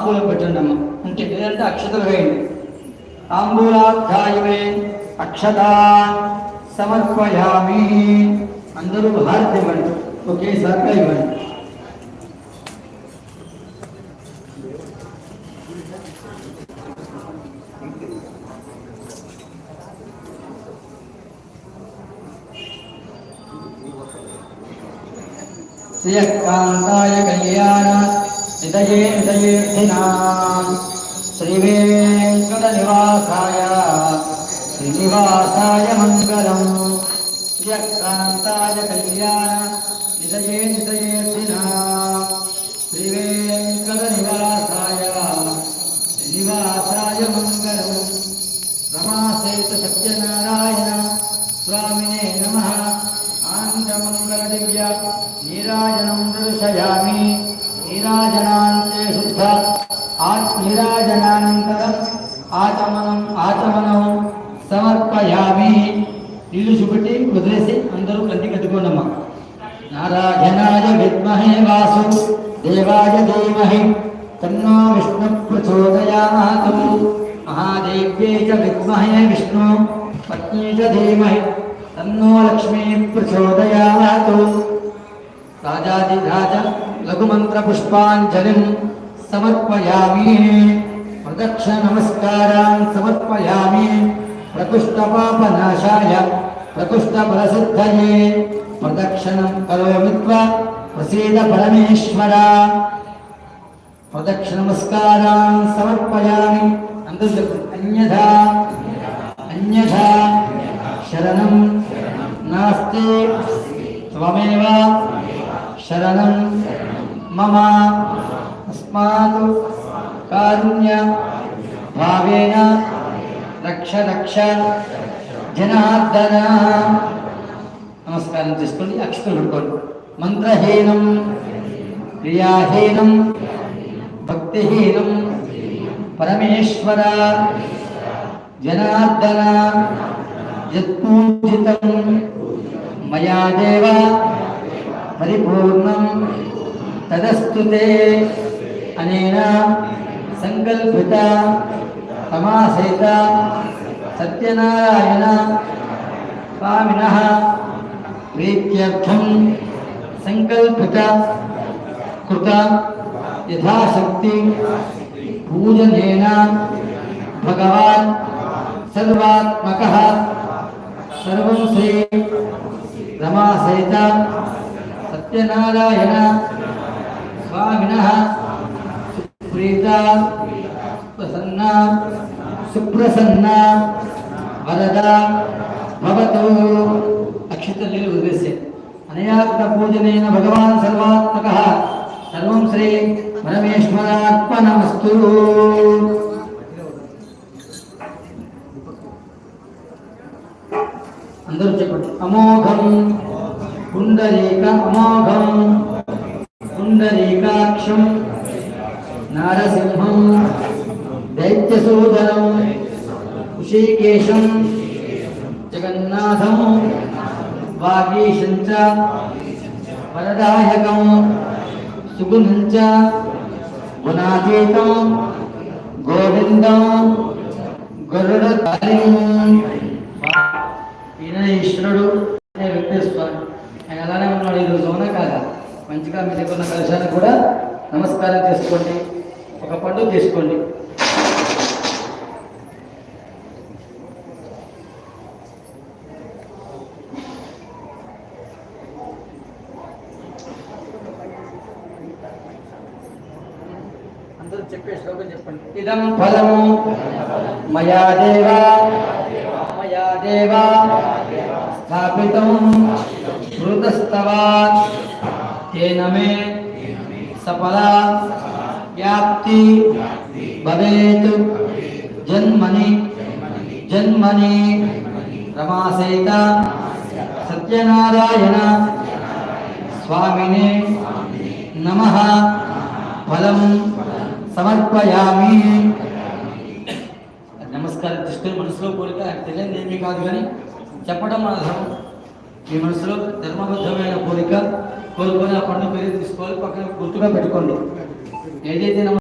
తాంబూలం పెట్టండి అమ్మ. అంటే లేదంటే అక్షతలు వేయండి. తాంబూలాధ్యాయమే అక్షతా సమర్పయామి. అందరూ హారతి ఇవ్వండి, ఒకేసారిగా ఇవ్వండి. శ్రీయకాంతాయ కళ్యాణ నిదయే నిదయేర్థినాం శ్రీవేంకట నివాసాయ శ్రీనివాసాయ మంగళం. శ్రీయకాంతాయ కళ్యాణ నిదయే నిదయేర్థినాం శ్రీవేంకట నివాసాయ శ్రీనివాసాయ మంగళం. రమాసహిత సత్యనారాయణ స్వామినే నమః. ఆనందమంగళ దివ్య నీరాజనం దర్శయామి. నీరాజనాంతే శుద్ధ నీరాజనానంతరం ఆచమనం సమర్పయామి. నీళ్లు చూపెట్టి వదిలేసి అందరూ కంటి కట్టుకోండమ్మా. నారాయణాయ విద్మహే వాసు దేవాయ ధీమహి తన్నో విష్ణు ప్రచోదయాత్. మహాదేవ్యై చ విద్మహే విష్ణు పత్న్యై చ ధీమహి తన్నో లక్ష్మీ ప్రచోదయాత్. రాజాదిరాజ లఘుమంత్ర పుష్పాంజలిం సమర్పయామి. ప్రదక్షిణ నమస్కారాన్ సమర్పయామి. ప్రకుష్ట పాపనాశాయ ప్రకుష్ట ఫలసిద్ధయే ప్రదక్షిణం కరోమి త్వం ప్రసీద పరమేశ్వర. ప్రదక్షిణ నమస్కారాన్ సమర్పయామి. అందరూ చెప్పండి. అన్యథా అన్యథా శరణం నాస్తి త్వమేవ శరణం మమ. తస్మాత్ కారుణ్య భావేన రక్ష రక్ష జనార్దన. నమస్కారం చేసుకోండి, అక్షతలు పెట్టుకోండి. మంత్రహీనం క్రియాహీనం భక్తిహీనం పరమేశ్వర జనార్దన యత్పూజితం మయా దేవ పరిపూర్ణం తదస్తుతే. అనేన సంకల్పిత తమాసైత సత్యనారాయణ స్వామినః ప్రీత్యర్థం సంకల్పిత కృత యథాశక్తి పూజనేన భగవాన్ సర్వాత్మకః సర్వం శ్రీ రమాసహిత సత్యనారాయణ స్వామినః సుప్రీత ప్రసన్న సుప్రసన్న వరద భవతు. అక్షతలు వదిలేసే. అనయాత్మ పూజనేన భగవాన్ సర్వాత్మకః సర్వం శ్రీ పరమేశ్వరార్పణమస్తు. అందరూ చెప్పండి. అమోఘం అమోఘం పుండరీకాక్షం నారసింహం దైత్యసూదనం ఋషికేశం జగన్నాథం వాగీశం చ వరదాయకం సుగుణం చ గుణాతీతం గోవిందం గరుడధారిం. ఈయన ఈశ్వరుడు అనే వెంకటేశ్వరుడు. ఆయన అలానే ఉన్నాడు. ఈరోజు అవునా కాదా? మంచిగా మీ దగ్గర ఉన్న కలశాన్ని కూడా నమస్కారం చేసుకోండి. ఒక పండు తీసుకోండి. అందరూ చెప్పే శ్లోకం చెప్పండి. ఇదం ఫలం మయా దేవా స్థాపితం హృతస్తవా తేన మే సఫలా వ్యాప్తి భవేత్ జన్మని రమాసహిత సత్యనారాయణ స్వామినే నమః. ఫలం సమర్పయామి. నమస్కారం తీసుకొని మనసులో కోరిక తెలియదు ఏమీ కాదు, కానీ చెప్పడం మన ధర్మం. మీ మనసులో ధర్మబద్ధమైన కోరిక కోరుకొని ఆ పండు పేరు తీసుకోవాలి, పక్కన గుర్తుగా పెట్టుకోండి. ఏదైతే